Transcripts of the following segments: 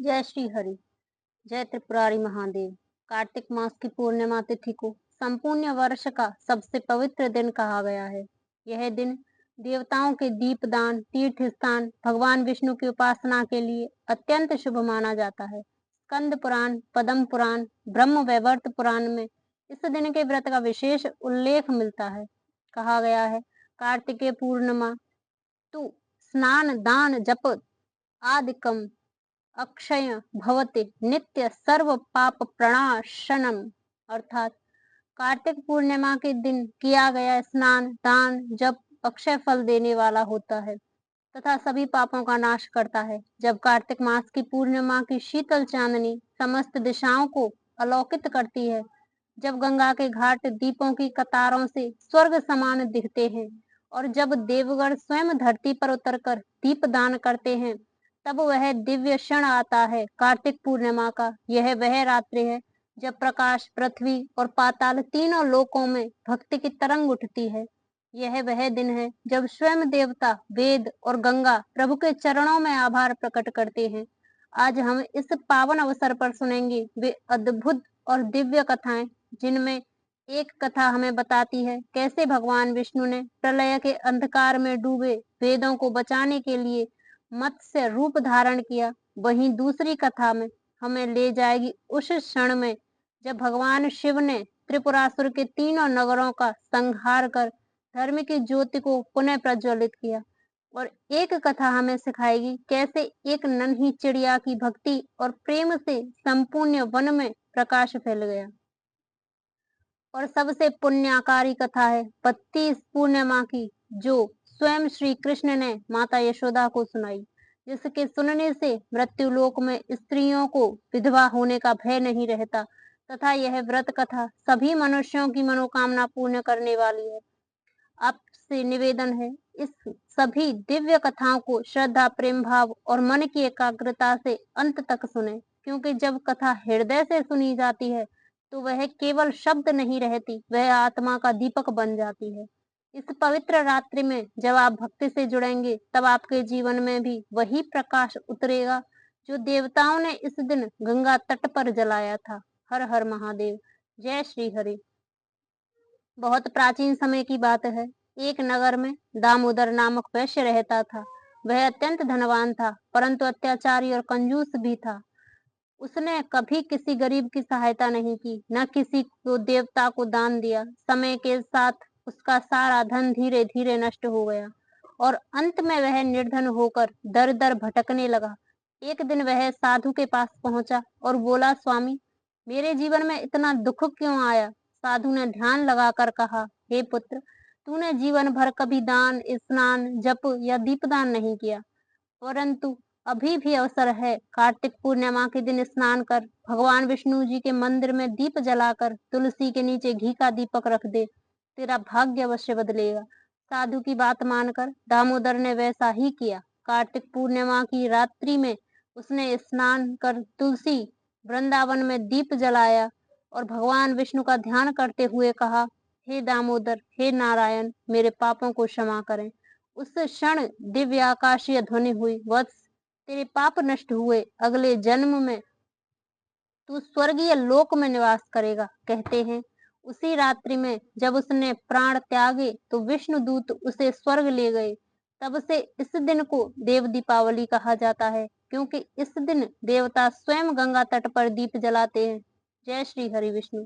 जय श्री हरि। जय त्रिपुरारी महादेव। कार्तिक मास की पूर्णिमा तिथि को संपूर्ण वर्ष का सबसे पवित्र दिन कहा गया है। यह दिन देवताओं के दीपदान, तीर्थ स्थान, भगवान विष्णु की उपासना के लिए अत्यंत शुभ माना जाता है। स्कंद पुराण, पद्म पुराण, ब्रह्म वैवर्त पुराण में इस दिन के व्रत का विशेष उल्लेख मिलता है। कहा गया है, कार्तिकेय पूर्णिमा तु स्नान दान जप आदिकम अक्षय भवते नित्य सर्व पाप प्रणाशनम। अर्थात कार्तिक पूर्णिमा के दिन किया गया स्नान दान जब अक्षय फल देने वाला होता है तथा सभी पापों का नाश करता है। जब कार्तिक मास की पूर्णिमा की शीतल चांदनी समस्त दिशाओं को अलौकित करती है, जब गंगा के घाट दीपों की कतारों से स्वर्ग समान दिखते हैं और जब देवगण स्वयं धरती पर उतरकर दीप दान करते हैं, तब वह दिव्य क्षण आता है। कार्तिक पूर्णिमा का यह वह रात्रि है जब प्रकाश पृथ्वी और पाताल तीनों लोकों में भक्ति की तरंग उठती है। यह वह दिन है जब स्वयं देवता वेद और गंगा प्रभु के चरणों में आभार प्रकट करते हैं। आज हम इस पावन अवसर पर सुनेंगे वे अद्भुत और दिव्य कथाएं, जिनमें एक कथा हमें बताती है कैसे भगवान विष्णु ने प्रलय के अंधकार में डूबे वेदों को बचाने के लिए मत्स्य रूप धारण किया। वहीं दूसरी कथा में हमें ले जाएगी उस क्षण में जब भगवान शिव ने त्रिपुरासुर के तीनों नगरों का संहार कर धर्म की ज्योति को पुनः प्रज्वलित किया। और एक कथा हमें सिखाएगी कैसे एक नन्ही चिड़िया की भक्ति और प्रेम से संपूर्ण वन में प्रकाश फैल गया। और सबसे पुण्याकारी कथा है 32 पूर्णिमा की, जो स्वयं श्री कृष्ण ने माता यशोदा को सुनाई, जिसके सुनने से मृत्यु लोक में स्त्रियों को विधवा होने का भय नहीं रहता तथा यह व्रत कथा सभी मनुष्यों की मनोकामना पूर्ण करने वाली है। आपसे निवेदन है, इस सभी दिव्य कथाओं को श्रद्धा, प्रेम भाव और मन की एकाग्रता से अंत तक सुने, क्योंकि जब कथा हृदय से सुनी जाती है तो वह केवल शब्द नहीं रहती, वह आत्मा का दीपक बन जाती है। इस पवित्र रात्रि में जब आप भक्ति से जुड़ेंगे, तब आपके जीवन में भी वही प्रकाश उतरेगा जो देवताओं ने इस दिन गंगा तट पर जलाया था। हर हर महादेव। जय श्री हरि। बहुत प्राचीन समय की बात है। एक नगर में दामोदर नामक वैश्य रहता था। वह अत्यंत धनवान था, परंतु अत्याचारी और कंजूस भी था। उसने कभी किसी गरीब की सहायता नहीं की, न किसी को देवता को दान दिया। समय के साथ उसका सारा धन धीरे धीरे नष्ट हो गया और अंत में वह निर्धन होकर दर दर भटकने लगा। एक दिन वह साधु के पास पहुंचा और बोला, स्वामी, मेरे जीवन में इतना दुख क्यों आया? साधु ने ध्यान लगाकर कहा, हे पुत्र, तूने जीवन भर कभी दान, स्नान, जप या दीपदान नहीं किया, परंतु अभी भी अवसर है। कार्तिक पूर्णिमा के दिन स्नान कर भगवान विष्णु जी के मंदिर में दीप जलाकर तुलसी के नीचे घी का दीपक रख दे, तेरा भाग्य अवश्य बदलेगा। साधु की बात मानकर दामोदर ने वैसा ही किया। कार्तिक पूर्णिमा की रात्रि में उसने स्नान कर तुलसी वृंदावन में दीप जलाया और भगवान विष्णु का ध्यान करते हुए कहा, हे दामोदर, हे नारायण, मेरे पापों को क्षमा करें। उस क्षण दिव्य आकाशीय ध्वनि हुई, वत्स, तेरे पाप नष्ट हुए, अगले जन्म में तू स्वर्गीय लोक में निवास करेगा। कहते हैं उसी रात्रि में जब उसने प्राण त्यागे तो विष्णु दूत उसे स्वर्ग ले गए। तब से इस दिन को देव दीपावली कहा जाता है, क्योंकि इस दिन देवता स्वयं गंगा तट पर दीप जलाते हैं। जय श्री हरि विष्णु।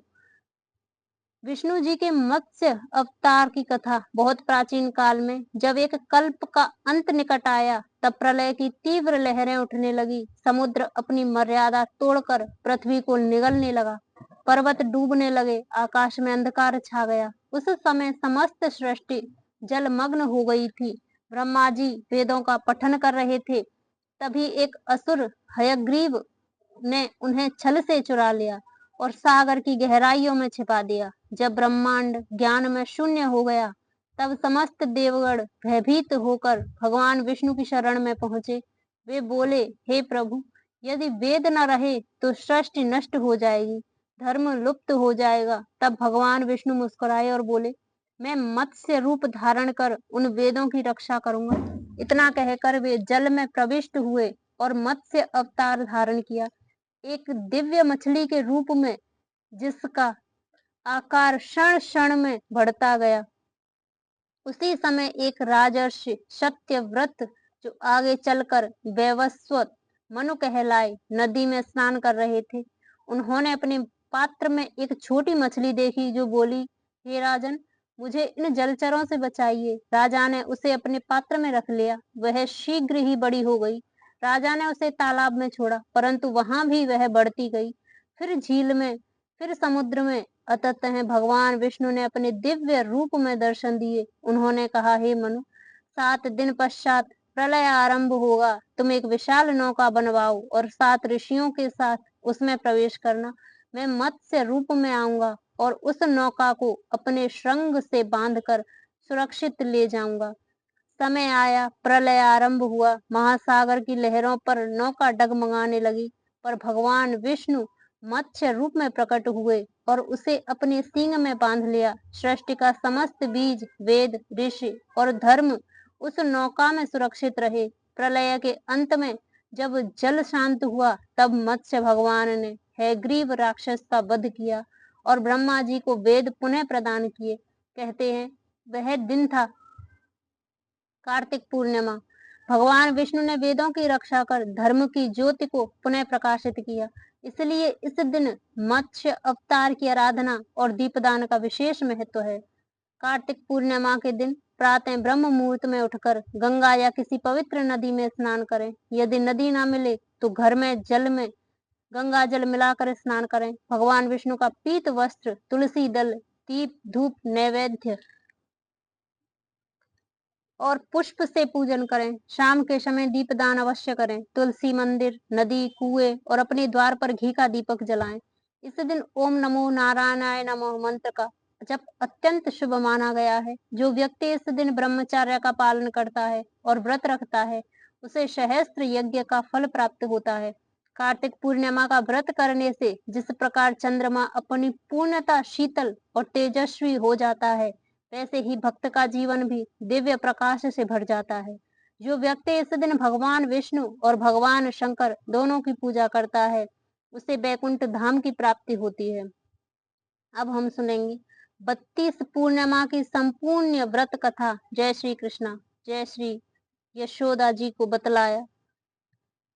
विष्णु जी के मत्स्य अवतार की कथा। बहुत प्राचीन काल में जब एक कल्प का अंत निकट आया, तब प्रलय की तीव्र लहरें उठने लगी। समुद्र अपनी मर्यादा तोड़कर पृथ्वी को निगलने लगा, पर्वत डूबने लगे, आकाश में अंधकार छा गया। उस समय समस्त सृष्टि जलमग्न हो गई थी। ब्रह्मा जी वेदों का पठन कर रहे थे, तभी एक असुर हयग्रीव ने उन्हें छल से चुरा लिया और सागर की गहराइयों में छिपा दिया। जब ब्रह्मांड ज्ञान में शून्य हो गया, तब समस्त देवगण भयभीत होकर भगवान विष्णु की शरण में पहुंचे। वे बोले, हे प्रभु, यदि वेद न रहे तो सृष्टि नष्ट हो जाएगी, धर्म लुप्त हो जाएगा। तब भगवान विष्णु मुस्कुराए और बोले, मैं मत्स्य रूप धारण कर उन वेदों की रक्षा करूंगा। इतना कहकर वे जल में प्रविष्ट हुए और मत्स्य अवतार धारण किया, एक दिव्य मछली के रूप में, जिसका आकार क्षण क्षण में बढ़ता गया। उसी समय एक राजर्षि सत्यव्रत, जो आगे चलकर वैवस्वत मनु कहलाए, नदी में स्नान कर रहे थे। उन्होंने अपने पात्र में एक छोटी मछली देखी, जो बोली, हे राजन, मुझे इन जलचरों से बचाइए। राजा ने उसे अपने पात्र में रख लिया। वह शीघ्र ही बड़ी हो गई। राजा ने उसे तालाब में छोड़ा, परंतु वहां भी वह बढ़ती गई, फिर झील में, फिर समुद्र में। अतः भगवान विष्णु ने अपने दिव्य रूप में दर्शन दिए। उन्होंने कहा, हे मनु, 7 दिन पश्चात प्रलय आरंभ होगा। तुम एक विशाल नौका बनवाओ और 7 ऋषियों के साथ उसमें प्रवेश करना। मैं मत्स्य रूप में आऊंगा और उस नौका को अपने श्रृंग से बांधकर सुरक्षित ले जाऊंगा। समय आया, प्रलय आरंभ हुआ। महासागर की लहरों पर नौका डगमगाने लगी, पर भगवान विष्णु मत्स्य रूप में प्रकट हुए और उसे अपने सींग में बांध लिया। सृष्टि का समस्त बीज, वेद, ऋषि और धर्म उस नौका में सुरक्षित रहे। प्रलय के अंत में जब जल शांत हुआ, तब मत्स्य भगवान ने हैग्रीव राक्षस का वध किया और ब्रह्मा जी को वेद पुनः प्रदान किए। कहते हैं, वह दिन था कार्तिक पूर्णिमा। भगवान विष्णु ने वेदों की रक्षा कर धर्म की ज्योति को पुनः प्रकाशित किया। इसलिए इस दिन मत्स्य अवतार की आराधना और दीपदान का विशेष महत्व है। कार्तिक पूर्णिमा के दिन प्रातः ब्रह्म मुहूर्त में उठकर गंगा या किसी पवित्र नदी में स्नान करें। यदि नदी ना मिले तो घर में जल में गंगा जल मिलाकर स्नान करें। भगवान विष्णु का पीत वस्त्र, तुलसी दल, दीप, धूप, नैवेद्य और पुष्प से पूजन करें। शाम के समय दीपदान अवश्य करें। तुलसी मंदिर, नदी, कुएं और अपने द्वार पर घी का दीपक जलाएं। इस दिन ओम नमो नारायणाय नमः मंत्र का जप अत्यंत शुभ माना गया है। जो व्यक्ति इस दिन ब्रह्मचर्य का पालन करता है और व्रत रखता है, उसे सहस्त्र यज्ञ का फल प्राप्त होता है। कार्तिक पूर्णिमा का व्रत करने से जिस प्रकार चंद्रमा अपनी पूर्णता शीतल और तेजस्वी हो जाता है, वैसे ही भक्त का जीवन भी दिव्य प्रकाश से भर जाता है। जो व्यक्ति इस दिन भगवान विष्णु और भगवान शंकर दोनों की पूजा करता है, उसे बैकुंठ धाम की प्राप्ति होती है। अब हम सुनेंगे 32 पूर्णिमा की संपूर्ण व्रत कथा। जय श्री कृष्णा। जय श्री यशोदा जी को बतलाया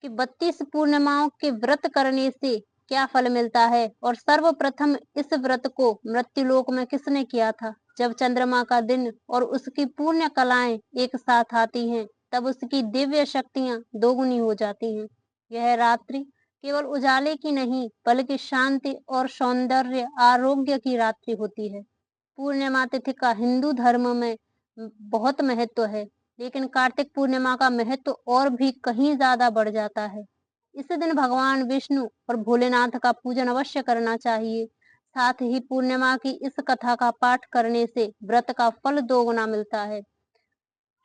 कि 32 पूर्णिमाओं के व्रत करने से क्या फल मिलता है और सर्वप्रथम इस व्रत को मृत्युलोक में किसने किया था। जब चंद्रमा का दिन और उसकी पुण्य कलाएं एक साथ आती हैं, तब उसकी दिव्य शक्तियां दोगुनी हो जाती हैं। यह रात्रि केवल उजाले की नहीं, बल्कि शांति और सौंदर्य, आरोग्य की रात्रि होती है। पूर्णिमा तिथि का हिंदू धर्म में बहुत महत्व है, लेकिन कार्तिक पूर्णिमा का महत्व और भी कहीं ज्यादा बढ़ जाता है। इस दिन भगवान विष्णु और भोलेनाथ का पूजन अवश्य करना चाहिए। साथ ही पूर्णिमा की इस कथा का पाठ करने से व्रत का फल दोगुना मिलता है।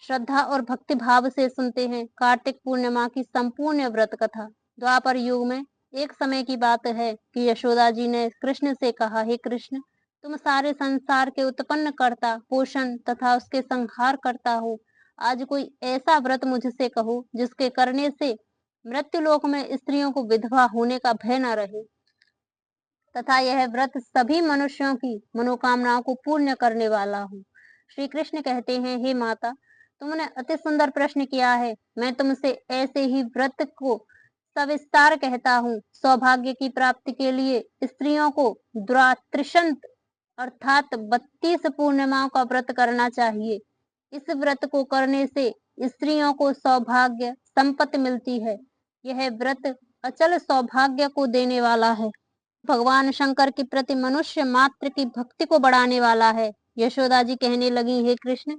श्रद्धा और भक्ति भाव से सुनते हैं कार्तिक पूर्णिमा की संपूर्ण व्रत कथा। द्वापर युग में एक समय की बात है कि यशोदा जी ने कृष्ण से कहा, हे कृष्ण, तुम सारे संसार के उत्पन्न करता, पोषण तथा उसके संहार करता हो। आज कोई ऐसा व्रत मुझसे कहो जिसके करने से मृत्युलोक में स्त्रियों को विधवा होने का भय न रहे, तथा यह व्रत सभी मनुष्यों की मनोकामनाओं को पूर्ण करने वाला हो। श्री कृष्ण कहते हैं, हे माता, तुमने अति सुंदर प्रश्न किया है। मैं तुमसे ऐसे ही व्रत को सविस्तार कहता हूँ। सौभाग्य की प्राप्ति के लिए स्त्रियों को द्वात्रिशंत अर्थात 32 पूर्णिमाओं का व्रत करना चाहिए। इस व्रत को करने से स्त्रियों को सौभाग्य संपत्ति मिलती है। यह व्रत अचल सौभाग्य को देने वाला है। भगवान शंकर के प्रति मनुष्य मात्र की भक्ति को बढ़ाने वाला है। यशोदा जी कहने लगी, हे कृष्ण,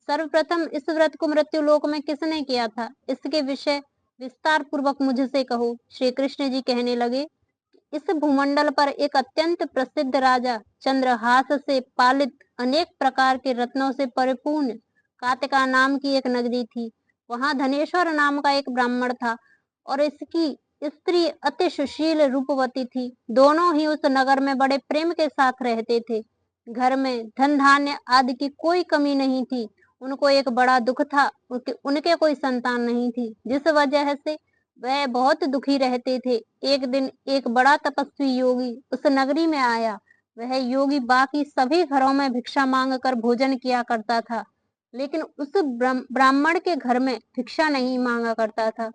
सर्वप्रथम इस व्रत को मृत्युलोक में किसने किया था, इसके विषय विस्तार पूर्वक मुझसे कहो। श्री कृष्ण जी कहने लगे, इस भूमंडल पर एक अत्यंत प्रसिद्ध राजा चंद्रहास से पालित अनेक प्रकार के रत्नों से परिपूर्ण कातिका नाम की एक नगरी थी। वहां धनेश्वर नाम का एक ब्राह्मण था और इसकी स्त्री अति सुशील रूपवती थी। दोनों ही उस नगर में बड़े प्रेम के साथ रहते थे। घर में धन धान्य आदि की कोई कमी नहीं थी। उनको एक बड़ा दुख था, उनके कोई संतान नहीं थी, जिस वजह से वह बहुत दुखी रहते थे। एक दिन एक बड़ा तपस्वी योगी उस नगरी में आया। वह योगी बाकी सभी घरों में भिक्षा मांग कर भोजन किया करता था, लेकिन उस ब्राह्मण के घर में भिक्षा नहीं मांगा करता था।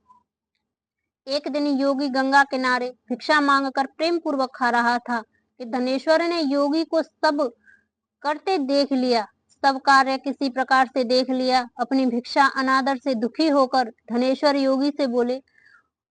एक दिन योगी गंगा किनारे भिक्षा मांगकर प्रेम पूर्वक खा रहा था कि धनेश्वर ने योगी को सब करते देख लिया। सब कार्य किसी प्रकार से देख लिया। अपनी भिक्षा अनादर से दुखी होकर धनेश्वर योगी से बोले,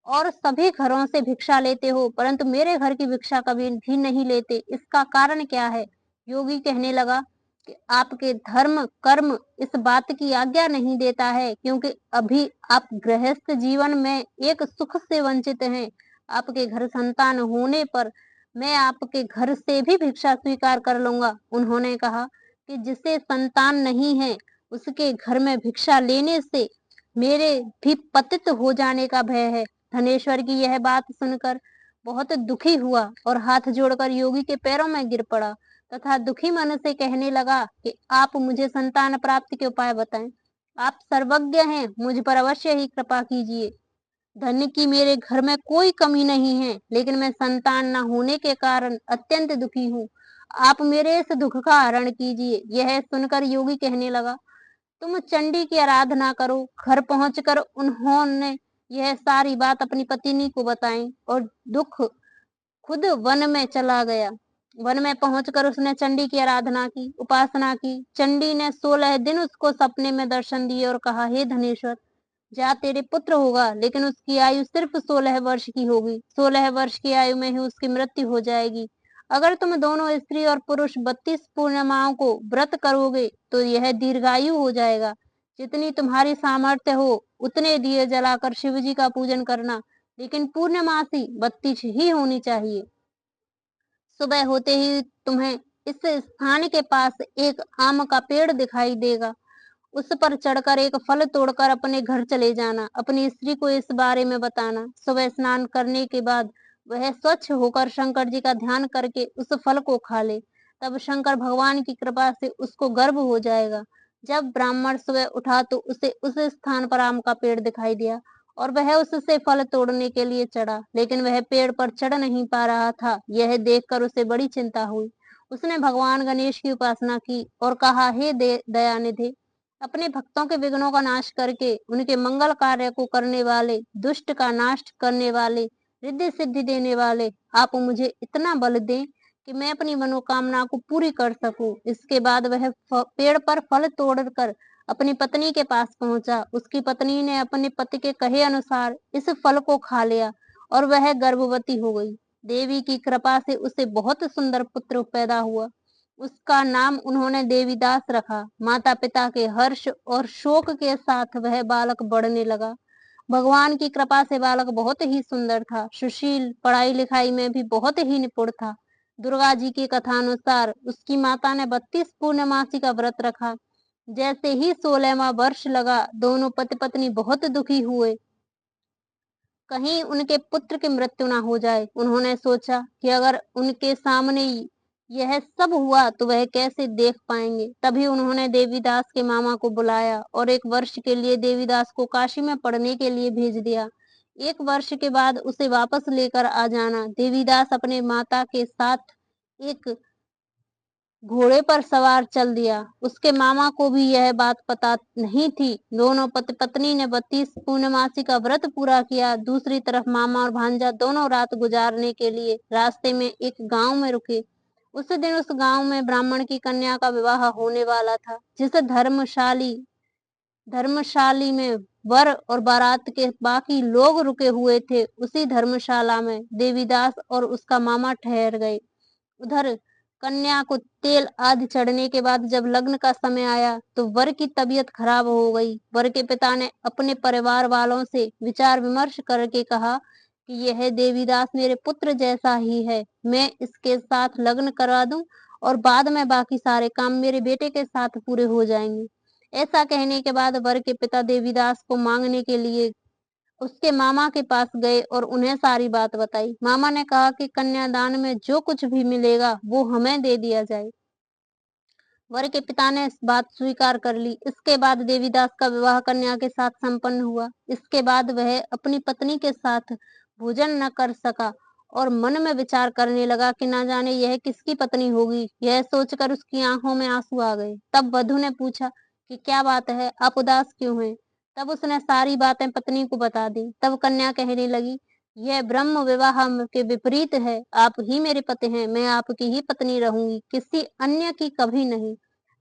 और सभी घरों से भिक्षा लेते हो, परंतु मेरे घर की भिक्षा कभी भी नहीं लेते, इसका कारण क्या है? योगी कहने लगा कि आपके धर्म कर्म इस बात की आज्ञा नहीं देता है, क्योंकि अभी आप गृहस्थ जीवन में एक सुख से वंचित हैं। आपके घर संतान होने पर मैं आपके घर से भी भिक्षा स्वीकार कर लूंगा। उन्होंने कहा कि जिसे संतान नहीं है उसके घर में भिक्षा लेने से मेरे भी पतित हो जाने का भय है। धनेश्वर की यह बात सुनकर बहुत दुखी हुआ और हाथ जोड़कर योगी के पैरों में गिर पड़ा तथा दुखी मन से कहने लगा कि आप मुझे संतान प्राप्ति के उपाय बताएं। आप सर्वज्ञ हैं, मुझ पर अवश्य ही कृपा कीजिए। धन की मेरे घर में कोई कमी नहीं है, लेकिन मैं संतान न होने के कारण अत्यंत दुखी हूँ। आप मेरे इस दुख का हरण कीजिए। यह सुनकर योगी कहने लगा, तुम चंडी की आराधना करो। घर पहुंचकर उन्होंने यह सारी बात अपनी पत्नी को बताई और दुख खुद वन में चला गया। वन में पहुंचकर उसने चंडी की आराधना की, उपासना की। चंडी ने 16 दिन उसको सपने में दर्शन दिए और कहा, हे धनेश्वर, जा तेरे पुत्र होगा, लेकिन उसकी आयु सिर्फ 16 वर्ष की होगी। 16 वर्ष की आयु में ही उसकी मृत्यु हो जाएगी। अगर तुम दोनों स्त्री और पुरुष 32 पूर्णिमाओं को व्रत करोगे तो यह दीर्घायु हो जाएगा। जितनी तुम्हारी सामर्थ्य हो उतने दिए जलाकर शिव जी का पूजन करना, लेकिन पूर्णमासी 32 ही होनी चाहिए। सुबह होते ही तुम्हें इस स्थान के पास एक आम का पेड़ दिखाई देगा। उस पर चढ़कर एक फल तोड़कर अपने घर चले जाना। अपनी स्त्री को इस बारे में बताना। सुबह स्नान करने के बाद वह स्वच्छ होकर शंकर जी का ध्यान करके उस फल को खा ले। तब शंकर भगवान की कृपा से उसको गर्भ हो जाएगा। जब ब्राह्मण सुबह उठा तो उसे उस स्थान पर आम का पेड़ दिखाई दिया और वह उससे फल तोड़ने के लिए चढ़ा, लेकिन वह पेड़ पर चढ़ नहीं पा रहा था। यह देखकर उसे बड़ी चिंता हुई। उसने भगवान गणेश की उपासना की और कहा, हे दयानिधि, अपने भक्तों के विघ्नों का नाश करके उनके मंगल कार्य को करने वाले, दुष्ट का नाश करने वाले, रिद्धि सिद्धि देने वाले, आप मुझे इतना बल दें कि मैं अपनी मनोकामना को पूरी कर सकूं। इसके बाद वह पेड़ पर फल तोड़कर अपनी पत्नी के पास पहुंचा। उसकी पत्नी ने अपने पति के कहे अनुसार इस फल को खा लिया और वह गर्भवती हो गई। देवी की कृपा से उसे बहुत सुंदर पुत्र पैदा हुआ। उसका नाम उन्होंने देवीदास रखा। माता पिता के हर्ष और शोक के साथ वह बालक बढ़ने लगा। भगवान की कृपा से बालक बहुत ही सुंदर था, सुशील, पढ़ाई लिखाई में भी बहुत ही निपुण था। दुर्गा जी की कथा अनुसार उसकी माता ने 32 पूर्णमासी का व्रत रखा। जैसे ही 16वां वर्ष लगा, दोनों पति पत्नी बहुत दुखी हुए, कहीं उनके पुत्र की मृत्यु ना हो जाए। उन्होंने सोचा कि अगर उनके सामने यह सब हुआ तो वह कैसे देख पाएंगे। तभी उन्होंने देवीदास के मामा को बुलाया और 1 वर्ष के लिए देवीदास को काशी में पढ़ने के लिए भेज दिया। 1 वर्ष के बाद उसे वापस लेकर आ जाना। देवीदास अपने माता के साथ एक घोड़े पर सवार चल दिया। उसके मामा को भी यह बात पता नहीं थी। दोनों पति पत्नी ने 32 पूर्णमासी का व्रत पूरा किया। दूसरी तरफ मामा और भांजा दोनों रात गुजारने के लिए रास्ते में एक गांव में रुके। उस दिन उस गांव में ब्राह्मण की कन्या का विवाह होने वाला था। जिस धर्मशाली में वर और बारात के बाकी लोग रुके हुए थे, उसी धर्मशाला में देवीदास और उसका मामा ठहर गए। उधर कन्या को तेल आदि चढ़ने के बाद जब लग्न का समय आया तो वर की तबीयत खराब हो गई। वर के पिता ने अपने परिवार वालों से विचार विमर्श करके कहा कि यह देवीदास मेरे पुत्र जैसा ही है, मैं इसके साथ लग्न करा दूं और बाद में बाकी सारे काम मेरे बेटे के साथ पूरे हो जाएंगे। ऐसा कहने के बाद वर के पिता देवीदास को मांगने के लिए उसके मामा के पास गए और उन्हें सारी बात बताई। मामा ने कहा कि कन्यादान में जो कुछ भी मिलेगा वो हमें दे दिया जाए। वर के पिता ने इस बात स्वीकार कर ली। इसके बाद देवीदास का विवाह कन्या के साथ संपन्न हुआ। इसके बाद वह अपनी पत्नी के साथ भोजन न कर सका और मन में विचार करने लगा कि ना जाने यह किसकी पत्नी होगी। यह सोचकर उसकी आंखों में आंसू आ गए। तब वधू ने पूछा कि क्या बात है, आप उदास क्यों हैं? तब उसने सारी बातें पत्नी को बता दी। तब कन्या कहने लगी, यह ब्रह्म विवाह के विपरीत है। आप ही मेरे पति हैं, मैं आपकी ही पत्नी रहूंगी, किसी अन्य की कभी नहीं।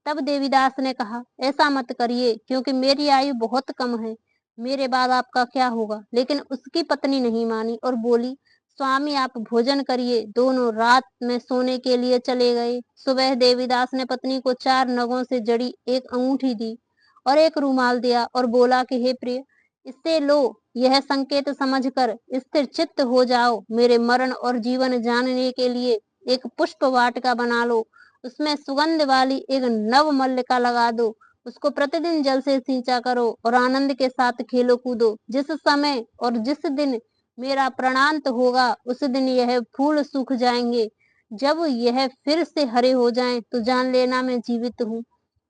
तब देवीदास ने कहा, ऐसा मत करिए, क्योंकि मेरी आयु बहुत कम है, मेरे बाद आपका क्या होगा? लेकिन उसकी पत्नी नहीं मानी और बोली, स्वामी आप भोजन करिए। दोनों रात में सोने के लिए चले गए। सुबह देवीदास ने पत्नी को 4 नगों से जड़ी एक अंगूठी दी और एक रूमाल दिया और बोला कि हे प्रिय, इसे लो, यह संकेत समझकर स्थिर चित्त हो जाओ। मेरे मरण और जीवन जानने के लिए एक पुष्प वाटिका बना लो, उसमें सुगंध वाली एक नव मल्लिका लगा दो, उसको प्रतिदिन जल से सींचा करो और आनंद के साथ खेलो कूदो। जिस समय और जिस दिन मेरा प्राणांत होगा, उस दिन यह फूल सूख जाएंगे। जब यह फिर से हरे हो जाएं, तो जान लेना मैं जीवित हूँ।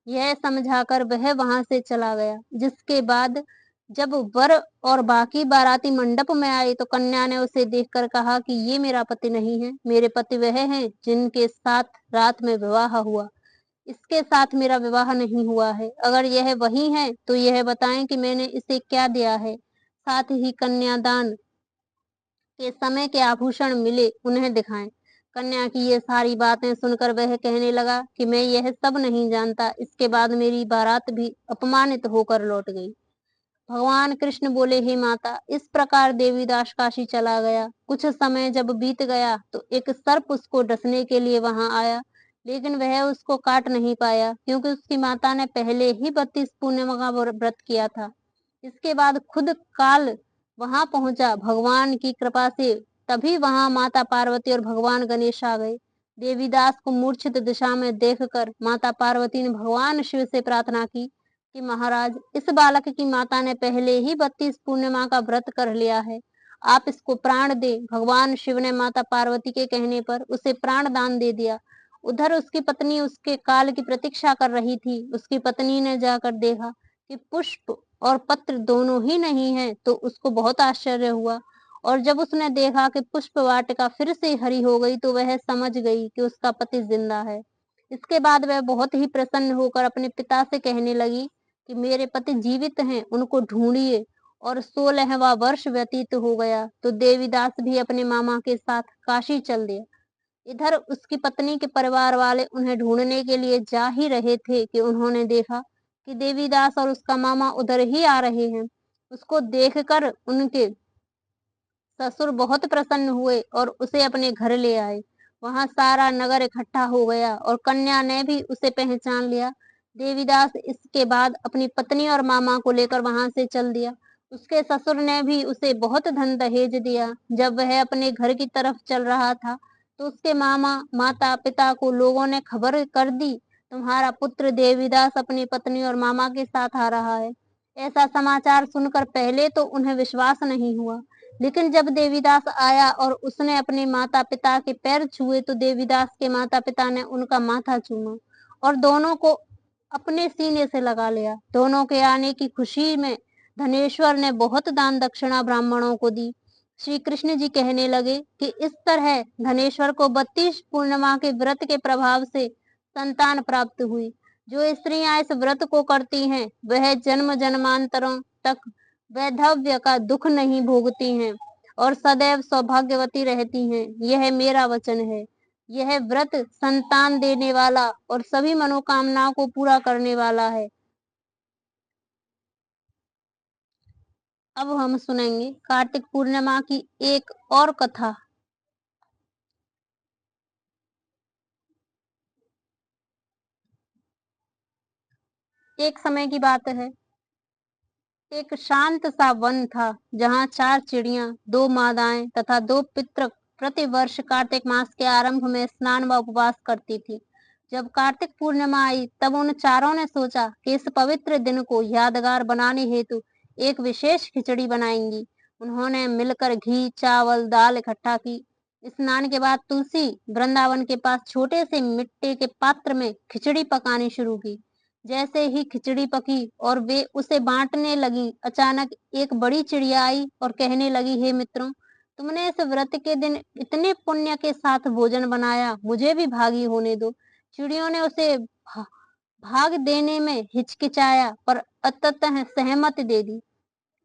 यह समझाकर वह वहां से चला गया। जिसके बाद जब वर और बाकी बाराती मंडप में आए, तो कन्या ने उसे देखकर कहा कि ये मेरा पति नहीं है, मेरे पति वह हैं जिनके साथ रात में विवाह हुआ। इसके साथ मेरा विवाह नहीं हुआ है। अगर यह वही है तो यह बताएं कि मैंने इसे क्या दिया है। साथ ही कन्यादान के समय के आभूषण मिले, उन्हें दिखाएं। कन्या की ये सारी बातें सुनकर वह कहने लगा कि मैं यह सब नहीं जानता। इसके बाद मेरी बारात भी अपमानित होकर लौट गई। भगवान कृष्ण बोले, हे माता, इस प्रकार देवीदास काशी चला गया। कुछ समय जब बीत गया तो एक सर्प उसको डसने के लिए वहां आया, लेकिन वह उसको काट नहीं पाया, क्योंकि उसकी माता ने पहले ही 32 पूर्णिमा का व्रत किया था। इसके बाद खुद काल वहां पहुंचा। भगवान की कृपा से तभी वहां माता पार्वती और भगवान गणेश आ गए। देवीदास को मूर्छित दिशा में देखकर माता पार्वती ने भगवान शिव से प्रार्थना की कि महाराज, इस बालक की माता ने पहले ही 32 पूर्णिमा का व्रत कर लिया है, आप इसको प्राण दे। भगवान शिव ने माता पार्वती के कहने पर उसे प्राण दान दे दिया। उधर उसकी पत्नी उसके काल की प्रतीक्षा कर रही थी। उसकी पत्नी ने जाकर देखा कि पुष्प और पत्र दोनों ही नहीं है, तो उसको बहुत आश्चर्य हुआ। और जब उसने देखा कि पुष्प वाटिका फिर से हरी हो गई, तो वह समझ गई कि उसका पति जिंदा है। इसके बाद वह बहुत ही प्रसन्न होकर अपने पिता से कहने लगी कि मेरे पति जीवित हैं, उनको ढूंढिए। और 16वां वर्ष व्यतीत हो गया तो देवीदास भी अपने मामा के साथ काशी चल दिया। इधर उसकी पत्नी के परिवार वाले उन्हें ढूंढने के लिए जा ही रहे थे कि उन्होंने देखा कि देवीदास और उसका मामा उधर ही आ रहे हैं। उसको देखकर उनके ससुर बहुत प्रसन्न हुए और उसे अपने घर ले आए। वहां सारा नगर इकट्ठा हो गया और कन्या ने भी उसे पहचान लिया। देवीदास इसके बाद अपनी पत्नी और मामा को लेकर वहां से चल दिया। उसके ससुर ने भी उसे बहुत धन दहेज दिया। जब वह अपने घर की तरफ चल रहा था, तो उसके मामा माता पिता को लोगों ने खबर कर दी, तुम्हारा पुत्र देवीदास अपनी पत्नी और मामा के साथ आ रहा है। ऐसा समाचार सुनकर पहले तो उन्हें विश्वास नहीं हुआ, लेकिन जब देवीदास आया और उसने अपने माता पिता के पैर छुए, तो देवीदास के माता पिता ने उनका माथा चूमा और दोनों को अपने सीने से लगा लिया। दोनों के आने की खुशी में धनेश्वर ने बहुत दान दक्षिणा ब्राह्मणों को दी। श्री कृष्ण जी कहने लगे कि इस तरह धनेश्वर को 32 पूर्णिमा के व्रत के प्रभाव से संतान प्राप्त हुई। जो स्त्रियां इस व्रत को करती हैं, वह जन्म जन्मांतरों तक वैधव्य का दुख नहीं भोगती हैं और सदैव सौभाग्यवती रहती हैं। यह मेरा वचन है। यह व्रत संतान देने वाला और सभी मनोकामनाओं को पूरा करने वाला है। अब हम सुनेंगे कार्तिक पूर्णिमा की एक और कथा। एक समय की बात है, एक शांत सा वन था, जहाँ 4 चिड़िया, 2 मादाएं तथा 2 पितृ प्रति वर्ष कार्तिक मास के आरंभ में स्नान व उपवास करती थी। जब कार्तिक पूर्णिमा आई, तब उन चारों ने सोचा कि इस पवित्र दिन को यादगार बनाने हेतु एक विशेष खिचड़ी बनाएंगी। उन्होंने मिलकर घी, चावल, दाल इकट्ठा की स्नान के बाद तुलसी वृंदावन के पास छोटे से मिट्टी के पात्र में खिचड़ी पकानी शुरू की। जैसे ही खिचड़ी पकी और वे उसे बांटने लगी, अचानक एक बड़ी चिड़िया आई और कहने लगी, हे मित्रों, तुमने इस व्रत के दिन इतने पुण्य के साथ भोजन बनाया, मुझे भी भागी होने दो। चिड़ियों ने उसे भाग देने में हिचकिचाया पर अंततः सहमति दे दी।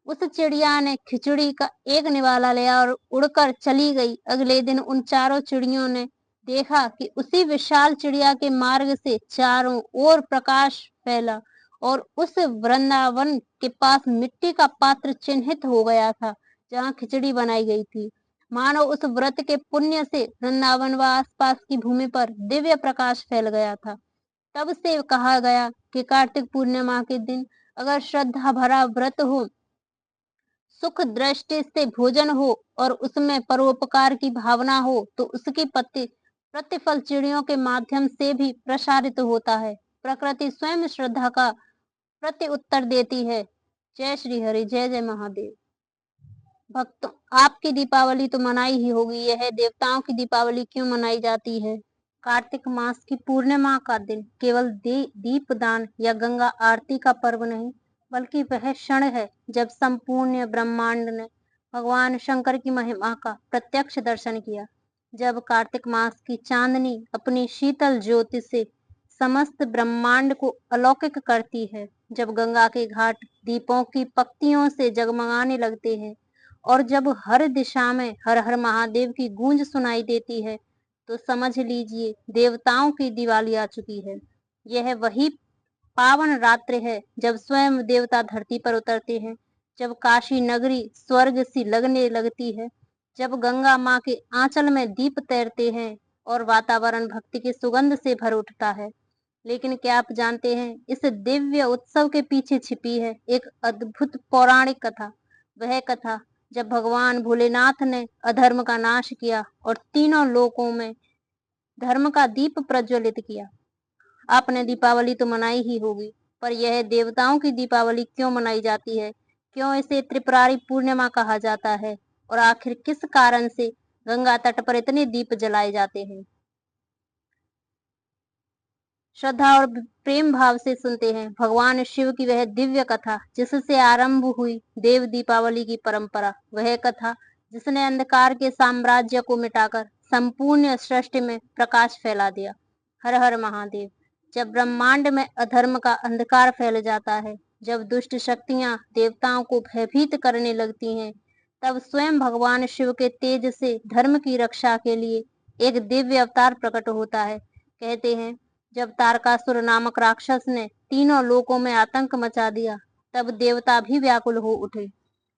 उस चिड़िया ने खिचड़ी का एक निवाला लिया और उड़कर चली गई। अगले दिन उन चारों चिड़ियों ने देखा कि उसी विशाल चिड़िया के मार्ग से चारों ओर प्रकाश फैला और उस वृंदावन के पास मिट्टी का पात्र चिन्हित हो गया था जहाँ खिचड़ी बनाई गई थी। मानो उस व्रत के पुण्य से वृंदावन व आसपास की भूमि पर दिव्य प्रकाश फैल गया था। तब से कहा गया कि कार्तिक पूर्णिमा के दिन अगर श्रद्धा भरा व्रत हो, सुख दृष्टि से भोजन हो और उसमें परोपकार की भावना हो तो उसकी प्रतिफल चिड़ियों के माध्यम से भी प्रसारित होता है। प्रकृति स्वयं श्रद्धा का प्रति उत्तर देती है। जय श्री हरि, जय जय महादेव। भक्तों, आपकी दीपावली तो मनाई ही होगी। यह देवताओं की दीपावली क्यों मनाई जाती है? कार्तिक मास की पूर्णिमा का दिन केवल दीपदान या गंगा आरती का पर्व नहीं, बल्कि वह क्षण है जब संपूर्ण ब्रह्मांड ने भगवान शंकर की महिमा का प्रत्यक्ष दर्शन किया। जब कार्तिक मास की चांदनी अपनी शीतल ज्योति से समस्त ब्रह्मांड को अलौकिक करती है, जब गंगा के घाट दीपों की पक्तियों से जगमगाने लगते हैं और जब हर दिशा में हर हर महादेव की गूंज सुनाई देती है, तो समझ लीजिए देवताओं की दिवाली आ चुकी है। यह वही पावन रात्रि है जब स्वयं देवता धरती पर उतरते हैं, जब काशी नगरी स्वर्ग सी लगने लगती है, जब गंगा माँ के आंचल में दीप तैरते हैं और वातावरण भक्ति की सुगंध से भर उठता है। लेकिन क्या आप जानते हैं, इस दिव्य उत्सव के पीछे छिपी है एक अद्भुत पौराणिक कथा। वह कथा जब भगवान भोलेनाथ ने अधर्म का नाश किया और तीनों लोकों में धर्म का दीप प्रज्वलित किया। आपने दीपावली तो मनाई ही होगी, पर यह देवताओं की दीपावली क्यों मनाई जाती है? क्यों इसे त्रिपुरारी पूर्णिमा कहा जाता है? और आखिर किस कारण से गंगा तट पर इतने दीप जलाए जाते हैं? श्रद्धा और प्रेम भाव से सुनते हैं भगवान शिव की वह दिव्य कथा जिससे आरंभ हुई देव दीपावली की परंपरा। वह कथा जिसने अंधकार के साम्राज्य को मिटाकर संपूर्ण सृष्टि में प्रकाश फैला दिया। हर हर महादेव। जब ब्रह्मांड में अधर्म का अंधकार फैल जाता है, जब दुष्ट शक्तियां देवताओं को भयभीत करने लगती हैं, तब स्वयं भगवान शिव के तेज से धर्म की रक्षा के लिए एक दिव्य अवतार प्रकट होता है। कहते हैं जब तारकासुर नामक राक्षस ने तीनों लोकों में आतंक मचा दिया, तब देवता भी व्याकुल हो उठे।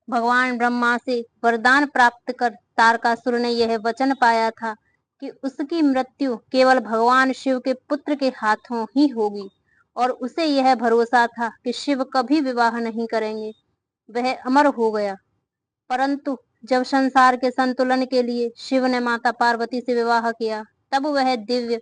भगवान ब्रह्मा से वरदान प्राप्त कर तारकासुर ने यह वचन पाया था कि उसकी मृत्यु केवल भगवान शिव के पुत्र के हाथों ही होगी और उसे यह भरोसा था कि शिव कभी विवाह नहीं करेंगे। वह अमर हो गया। परंतु जब संसार के संतुलन के लिए शिव ने माता पार्वती से विवाह किया, तब वह दिव्य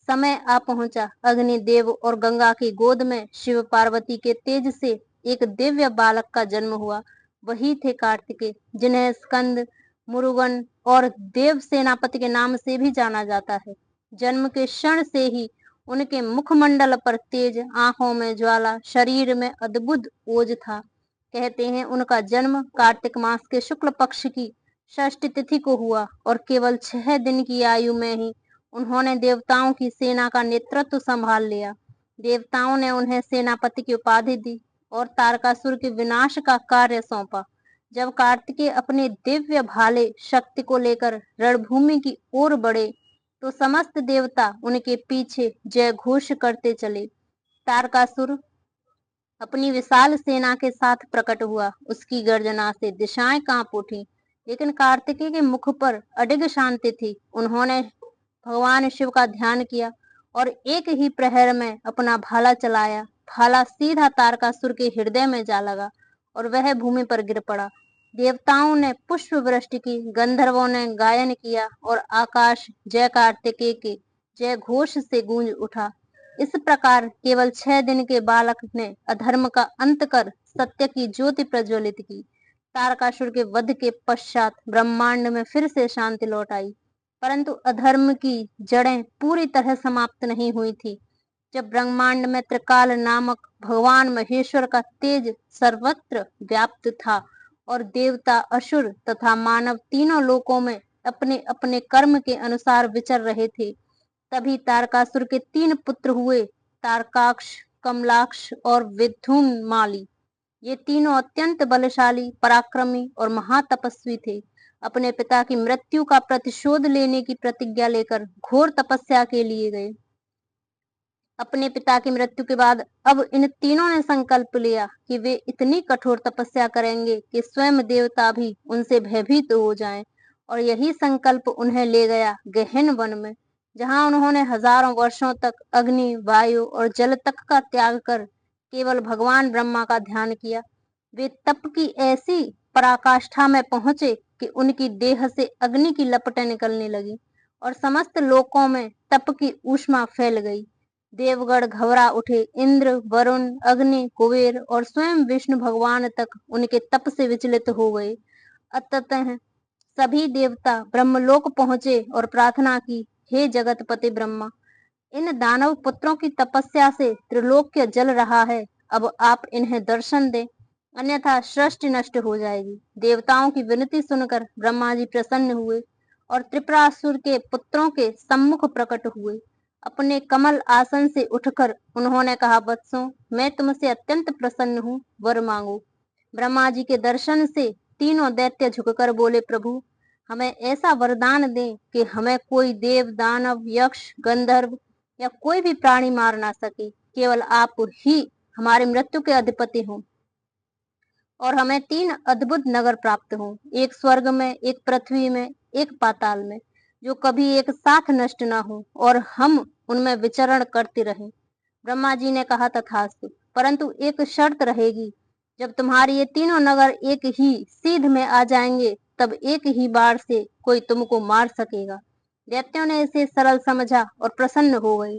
समय आ पहुंचा। अग्नि देव और गंगा की गोद में शिव पार्वती के तेज से एक दिव्य बालक का जन्म हुआ। वही थे कार्तिकेय, जिन्हें स्कंद, मुरुगन और देव सेनापति के नाम से भी जाना जाता है। जन्म के क्षण से ही उनके मुखमंडल पर तेज, आंखों में ज्वाला, शरीर में अद्भुत ओज था। कहते हैं उनका जन्म कार्तिक मास के शुक्ल पक्ष की षष्ठी तिथि को हुआ और केवल 6 दिन की आयु में ही उन्होंने देवताओं की सेना का नेतृत्व संभाल लिया। देवताओं ने उन्हें सेनापति की उपाधि दी और तारकासुर के विनाश का कार्य सौंपा। जब कार्तिकेय अपने दिव्य भाले शक्ति को लेकर रणभूमि की ओर बढ़े, तो समस्त देवता उनके पीछे जय घोष करते चले। तारकासुर अपनी विशाल सेना के साथ प्रकट हुआ। उसकी गर्जना से दिशाएं कांप उठी, लेकिन कार्तिकेय के मुख पर अडिग शांति थी। उन्होंने भगवान शिव का ध्यान किया और एक ही प्रहर में अपना भाला चलाया। भाला सीधा तारकासुर के हृदय में जा लगा और वह भूमि पर गिर पड़ा। देवताओं ने पुष्प वृष्टि की, गंधर्वों ने गायन किया और आकाश जय कार्तिकेय के जय घोष से गूंज उठा। इस प्रकार केवल 6 दिन के बालक ने अधर्म का अंत कर सत्य की ज्योति प्रज्वलित की। तारकासुर के वध के पश्चात ब्रह्मांड में फिर से शांति लौट आई। परंतु अधर्म की जड़ें पूरी तरह समाप्त नहीं हुई थी। जब ब्रह्मांड में त्रिकाल नामक भगवान महेश्वर का तेज सर्वत्र व्याप्त था और देवता, असुर तथा मानव तीनों लोकों में अपने अपने कर्म के अनुसार विचर रहे थे, तभी तारकासुर के 3 पुत्र हुए, तारकाक्ष, कमलाक्ष और विद्युन्माली। ये तीनों अत्यंत बलशाली, पराक्रमी और महातपस्वी थे। अपने पिता की मृत्यु का प्रतिशोध लेने की प्रतिज्ञा लेकर घोर तपस्या के लिए गए। अपने पिता की मृत्यु के बाद अब इन तीनों ने संकल्प लिया कि वे इतनी कठोर तपस्या करेंगे कि स्वयं देवता भी उनसे भयभीत हो जाएं, और यही संकल्प उन्हें ले गया गहन वन में, जहां उन्होंने हजारों वर्षों तक अग्नि, वायु और जल तक का त्याग कर केवल भगवान ब्रह्मा का ध्यान किया। वे तप की ऐसी पराकाष्ठा में पहुंचे कि उनकी देह से अग्नि की लपटें निकलने लगी और समस्त लोकों में तप की ऊष्मा फैल गई। देवगण घबरा उठे। इंद्र, वरुण, अग्नि, कुबेर और स्वयं विष्णु भगवान तक उनके तप से विचलित हो गए। अतः सभी देवता ब्रह्मलोक पहुंचे और प्रार्थना की, हे जगतपति ब्रह्मा, इन दानव पुत्रों की तपस्या से त्रिलोक्य जल रहा है, अब आप इन्हें दर्शन दें, अन्यथा सृष्टि नष्ट हो जाएगी। देवताओं की विनती सुनकर ब्रह्मा जी प्रसन्न हुए और त्रिपुरासुर के पुत्रों के सम्मुख प्रकट हुए। अपने कमल आसन से उठकर उन्होंने कहा, वत्सों, मैं तुमसे अत्यंत प्रसन्न हूँ, वर मांगो। ब्रह्मा जी के दर्शन से तीनों दैत्य झुककर बोले, प्रभु, हमें ऐसा वरदान दें कि हमें कोई देव, दानव, यक्ष, गंधर्व या कोई भी प्राणी मार ना सके। केवल आप ही हमारी मृत्यु के अधिपति हों और हमें 3 अद्भुत नगर प्राप्त हों, एक स्वर्ग में, एक पृथ्वी में, एक पाताल में, जो कभी एक साथ नष्ट ना हो और हम उनमें विचरण करते रहें। ब्रह्मा जी ने कहा, तथास्तु, परंतु एक शर्त रहेगी। जब तुम्हारे ये तीनों नगर एक ही सीध में आ जाएंगे, तब एक ही बार से कोई तुमको मार सकेगा। दैत्यों ने इसे सरल समझा और प्रसन्न हो गए।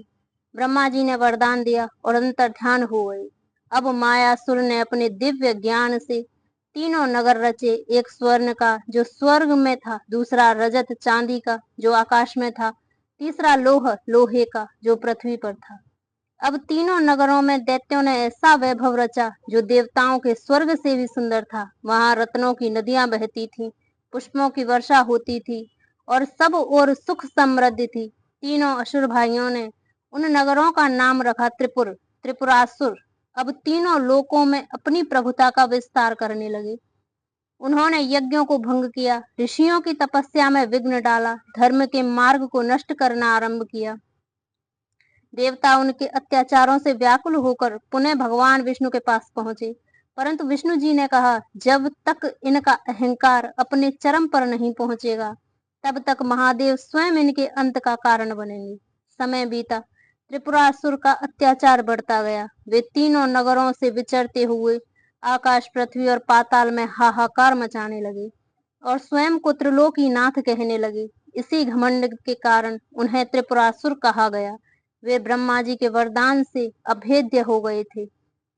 ब्रह्मा जी ने वरदान दिया और अंतर्ध्यान हो गए। अब मायासुर ने अपने दिव्य ज्ञान से तीनों नगर रचे, एक स्वर्ण का जो स्वर्ग में था, दूसरा रजत चांदी का जो आकाश में था, तीसरा लोह लोहे का जो पृथ्वी पर था। अब तीनों नगरों में दैत्यों ने ऐसा वैभव रचा जो देवताओं के स्वर्ग से भी सुंदर था। वहां रत्नों की नदियां बहती थीं, पुष्पों की वर्षा होती थी और सब ओर सुख समृद्धि थी। तीनों असुर भाइयों ने उन नगरों का नाम रखा त्रिपुर, त्रिपुरासुर। अब तीनों लोकों में अपनी प्रभुता का विस्तार करने लगे। उन्होंने यज्ञों को भंग किया, ऋषियों की तपस्या में विघ्न डाला, धर्म के मार्ग को नष्ट करना आरंभ किया। देवता उनके अत्याचारों से व्याकुल होकर पुनः भगवान विष्णु के पास पहुंचे, परंतु विष्णु जी ने कहा, जब तक इनका अहंकार अपने चरम पर नहीं पहुंचेगा, तब तक महादेव स्वयं इनके अंत का कारण बनेंगे। समय बीता, त्रिपुरासुर का अत्याचार बढ़ता गया। वे तीनों नगरों से विचरते हुए आकाश, पृथ्वी और पाताल में हाहाकार मचाने लगे और स्वयं को त्रिलोकीनाथ कहने लगे। इसी घमंड के कारण उन्हें त्रिपुरासुर कहा गया। वे ब्रह्मा जी के वरदान से अभेद्य हो गए थे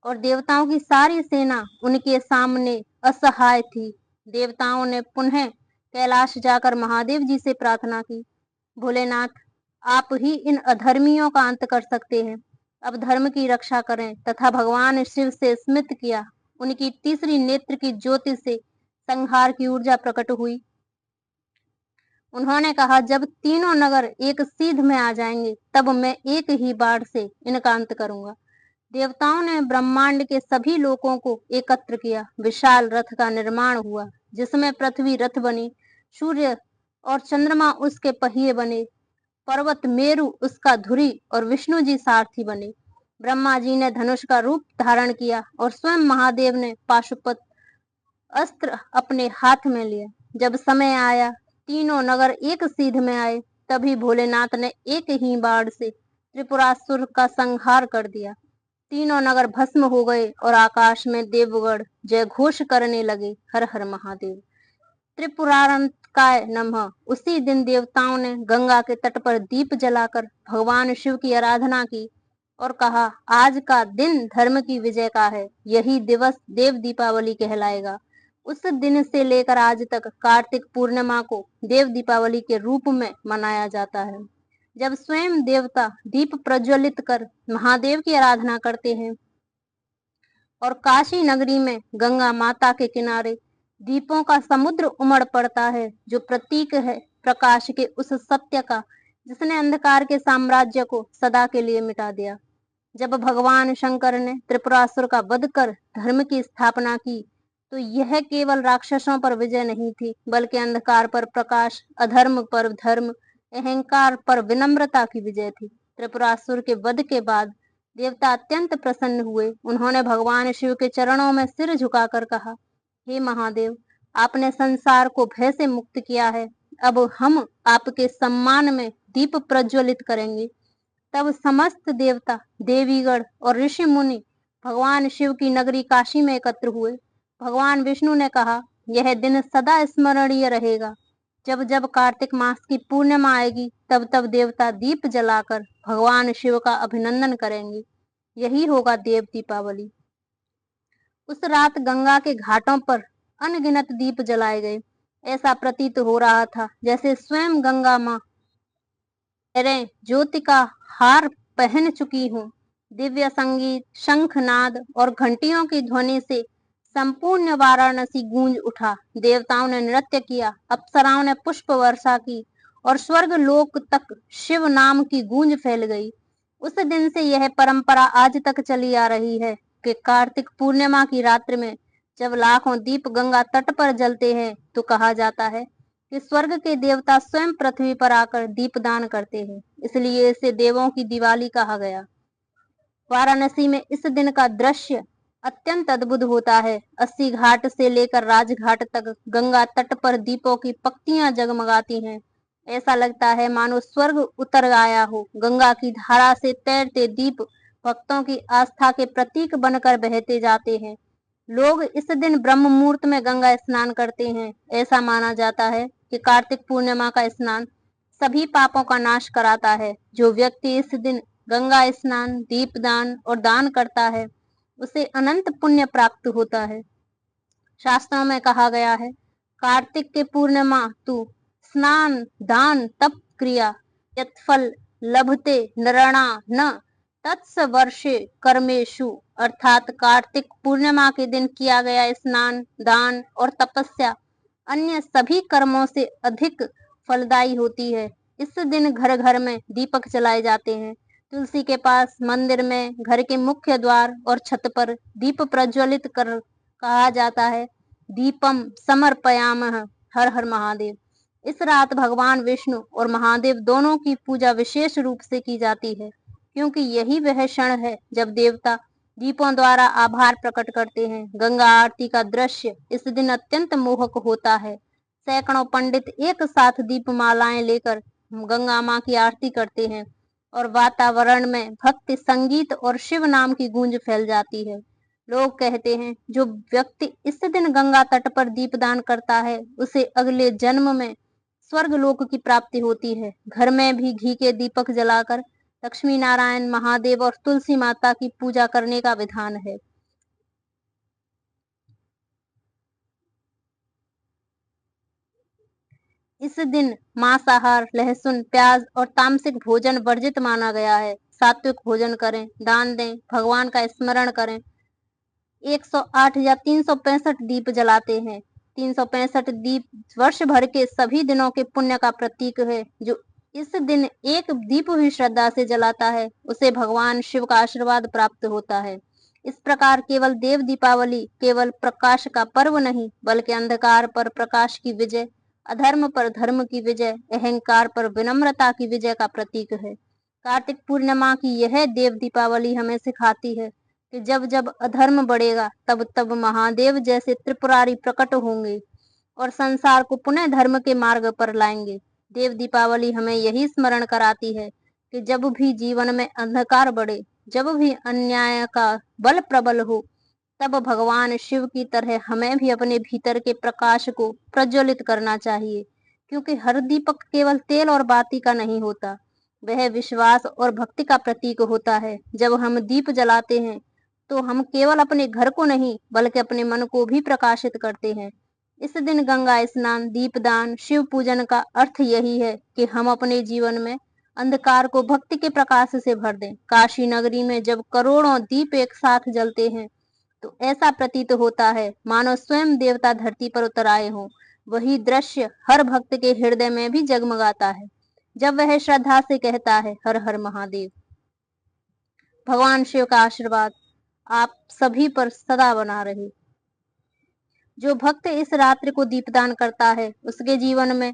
और देवताओं की सारी सेना उनके सामने असहाय थी। देवताओं ने पुनः कैलाश जाकर महादेव जी से प्रार्थना की, भोलेनाथ, आप ही इन अधर्मियों का अंत कर सकते हैं, अब धर्म की रक्षा करें। तथा भगवान शिव से स्मित किया। उनकी तीसरी नेत्र की ज्योति से संहार की ऊर्जा प्रकट हुई। उन्होंने कहा, जब तीनों नगर एक सीध में आ जाएंगे, तब मैं एक ही बार से इनका अंत करूंगा। देवताओं ने ब्रह्मांड के सभी लोकों को एकत्र किया। विशाल रथ का निर्माण हुआ, जिसमें पृथ्वी रथ बनी, सूर्य और चंद्रमा उसके पहिए बने, पर्वत मेरु उसका धुरी और विष्णु जी सारथी बने। ब्रह्मा जी ने धनुष का रूप धारण किया और स्वयं महादेव ने पाशुपत अस्त्र अपने हाथ में लिया। जब समय आया, तीनों नगर एक सीध में आए, तभी भोलेनाथ ने एक ही बाण से त्रिपुरासुर का संहार कर दिया। तीनों नगर भस्म हो गए और आकाश में देवगण जय घोष करने लगे, हर हर महादेव, त्रिपुरांतकाय नमः। उसी दिन देवताओं ने गंगा के तट पर दीप जलाकर भगवान शिव की आराधना की और कहा, आज का दिन धर्म की विजय का है, यही दिवस देव दीपावली कहलाएगा। उस दिन से लेकर आज तक कार्तिक पूर्णिमा को देव दीपावली के रूप में मनाया जाता है, जब स्वयं देवता दीप प्रज्वलित कर महादेव की आराधना करते हैं और काशी नगरी में गंगा माता के किनारे दीपों का समुद्र उमड़ पड़ता है, जो प्रतीक है प्रकाश के उस सत्य का जिसने अंधकार के साम्राज्य को सदा के लिए मिटा दिया। जब भगवान शंकर ने त्रिपुरासुर का वध कर धर्म की स्थापना की, तो यह केवल राक्षसों पर विजय नहीं थी, बल्कि अंधकार पर प्रकाश, अधर्म पर धर्म, अहंकार पर विनम्रता की विजय थी। त्रिपुरासुर के वध के बाद देवता अत्यंत प्रसन्न हुए। उन्होंने भगवान शिव के चरणों में सिर झुकाकर कहा, हे महादेव, आपने संसार को भय से मुक्त किया है, अब हम आपके सम्मान में दीप प्रज्वलित करेंगे। तब समस्त देवता, देवीगण और ऋषि मुनि भगवान शिव की नगरी काशी में एकत्र हुए। भगवान विष्णु ने कहा, यह दिन सदा स्मरणीय रहेगा। जब जब कार्तिक मास की पूर्णिमा आएगी, तब तब देवता दीप जलाकर भगवान शिव का अभिनंदन करेंगे। यही होगा देव दीपावली। उस रात गंगा के घाटों पर अनगिनत दीप जलाए गए। ऐसा प्रतीत हो रहा था जैसे स्वयं गंगा माँ ज्योति का हार पहन चुकी हूँ। दिव्य संगीत, शंखनाद और घंटियों की ध्वनि से संपूर्ण वाराणसी गूंज उठा। देवताओं ने नृत्य किया, अप्सराओं ने पुष्प वर्षा की और स्वर्ग लोक तक शिव नाम की गूंज फैल गई। उस दिन से यह परंपरा आज तक चली आ रही है कि कार्तिक पूर्णिमा की रात्रि में जब लाखों दीप गंगा तट पर जलते हैं, तो कहा जाता है कि स्वर्ग के देवता स्वयं पृथ्वी पर आकर दीपदान करते हैं, इसलिए इसे देवों की दिवाली कहा गया। वाराणसी में इस दिन का दृश्य अत्यंत अद्भुत होता है। 80 घाट से लेकर राजघाट तक गंगा तट पर दीपों की पक्तियां जगमगाती हैं। ऐसा लगता है मानो स्वर्ग उतर आया हो। गंगा की धारा से तैरते दीप भक्तों की आस्था के प्रतीक बनकर बहते जाते हैं। लोग इस दिन ब्रह्म मुहूर्त में गंगा स्नान करते हैं। ऐसा माना जाता है कि कार्तिक पूर्णिमा का स्नान सभी पापों का नाश कराता है। जो व्यक्ति इस दिन गंगा स्नान, दीपदान और दान करता है, उसे अनंत पुण्य प्राप्त होता है। शास्त्रों में कहा गया है, कार्तिक के पूर्णिमा तू स्नान दान तप क्रिया यत्फल लभते नरणा न तत्स वर्षे कर्मेशु, अर्थात कार्तिक पूर्णिमा के दिन किया गया स्नान, दान और तपस्या अन्य सभी कर्मों से अधिक फलदायी होती है। इस दिन घर घर में दीपक जलाए जाते हैं। तुलसी के पास, मंदिर में, घर के मुख्य द्वार और छत पर दीप प्रज्वलित कर कहा जाता है, दीपम समर्पयामः, हर हर महादेव। इस रात भगवान विष्णु और महादेव दोनों की पूजा विशेष रूप से की जाती है, क्योंकि यही वह क्षण है जब देवता दीपों द्वारा आभार प्रकट करते हैं। गंगा आरती का दृश्य इस दिन अत्यंत मोहक होता है। सैकड़ों पंडित एक साथ दीपमालाएं लेकर गंगा मां की आरती करते हैं और वातावरण में भक्ति संगीत और शिव नाम की गूंज फैल जाती है। लोग कहते हैं, जो व्यक्ति इस दिन गंगा तट पर दीपदान करता है, उसे अगले जन्म में स्वर्ग लोक की प्राप्ति होती है। घर में भी घी के दीपक जलाकर लक्ष्मी नारायण, महादेव और तुलसी माता की पूजा करने का विधान है। इस दिन मांसाहार, लहसुन, प्याज और तामसिक भोजन वर्जित माना गया है। सात्विक भोजन करें, दान दें, भगवान का स्मरण करें। 108 या 365 दीप जलाते हैं। 365 दीप वर्ष भर के सभी दिनों के पुण्य का प्रतीक है। जो इस दिन एक दीप भी श्रद्धा से जलाता है, उसे भगवान शिव का आशीर्वाद प्राप्त होता है। इस प्रकार केवल देव दीपावली केवल प्रकाश का पर्व नहीं, बल्कि अंधकार पर प्रकाश की विजय, अधर्म पर धर्म की विजय, अहंकार पर विनम्रता की विजय का प्रतीक है। कार्तिक पूर्णिमा की यह देव दीपावली हमें सिखाती है कि जब जब अधर्म बढ़ेगा, तब तब महादेव जैसे त्रिपुरारी प्रकट होंगे और संसार को पुनः धर्म के मार्ग पर लाएंगे। देव दीपावली हमें यही स्मरण कराती है कि जब भी जीवन में अंधकार बढ़े, जब भी अन्याय का बल प्रबल हो, तब भगवान शिव की तरह हमें भी अपने भीतर के प्रकाश को प्रज्वलित करना चाहिए, क्योंकि हर दीपक केवल तेल और बाती का नहीं होता, वह विश्वास और भक्ति का प्रतीक होता है। जब हम दीप जलाते हैं, तो हम केवल अपने घर को नहीं बल्कि अपने मन को भी प्रकाशित करते हैं। इस दिन गंगा स्नान, दीपदान, शिव पूजन का अर्थ यही है कि हम अपने जीवन में अंधकार को भक्ति के प्रकाश से भर दें। काशी नगरी में जब करोड़ों दीप एक साथ जलते हैं तो ऐसा प्रतीत होता है मानो स्वयं देवता धरती पर उतर आए हों। वही दृश्य हर भक्त के हृदय में भी जगमगाता है जब वह श्रद्धा से कहता है हर हर महादेव। भगवान शिव का आशीर्वाद आप सभी पर सदा बना रहे। जो भक्त इस रात्रि को दीपदान करता है उसके जीवन में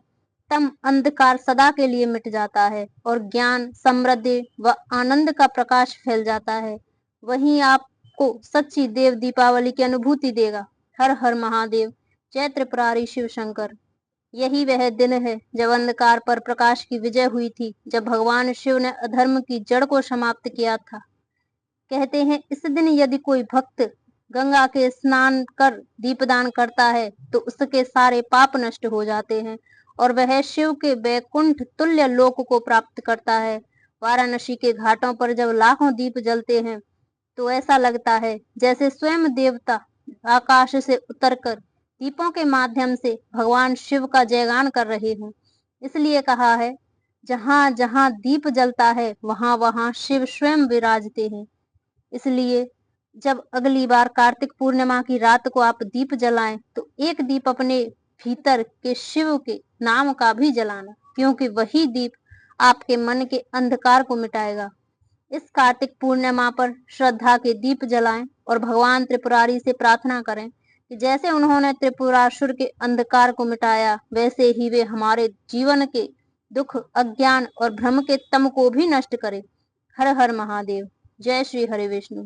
तम अंधकार सदा के लिए मिट जाता है और ज्ञान, समृद्धि व आनंद का प्रकाश फैल जाता है। वहीं आपको सच्ची देव दीपावली की अनुभूति देगा। हर हर महादेव। जय त्रिपुरारी शिव शंकर। यही वह दिन है जब अंधकार पर प्रकाश की विजय हुई थी, जब भगवान शिव ने अधर्म की जड़ को समाप्त किया था। कहते हैं इस दिन यदि कोई भक्त गंगा के स्नान कर दीपदान करता है तो उसके सारे पाप नष्ट हो जाते हैं और वह शिव के वैकुंठ तुल्य लोक को प्राप्त करता है। वाराणसी के घाटों पर जब लाखों दीप जलते हैं तो ऐसा लगता है जैसे स्वयं देवता आकाश से उतरकर दीपों के माध्यम से भगवान शिव का जयगान कर रहे हों। इसलिए कहा है जहां जहां दीप जलता है वहां वहां शिव स्वयं विराजते हैं। इसलिए जब अगली बार कार्तिक पूर्णिमा की रात को आप दीप जलाएं तो एक दीप अपने भीतर के शिव के नाम का भी जलाना, क्योंकि वही दीप आपके मन के अंधकार को मिटाएगा। इस कार्तिक पूर्णिमा पर श्रद्धा के दीप जलाएं और भगवान त्रिपुरारी से प्रार्थना करें कि जैसे उन्होंने त्रिपुरासुर के अंधकार को मिटाया वैसे ही वे हमारे जीवन के दुख, अज्ञान और भ्रम के तम को भी नष्ट करें। हर हर महादेव। जय श्री हरि विष्णु।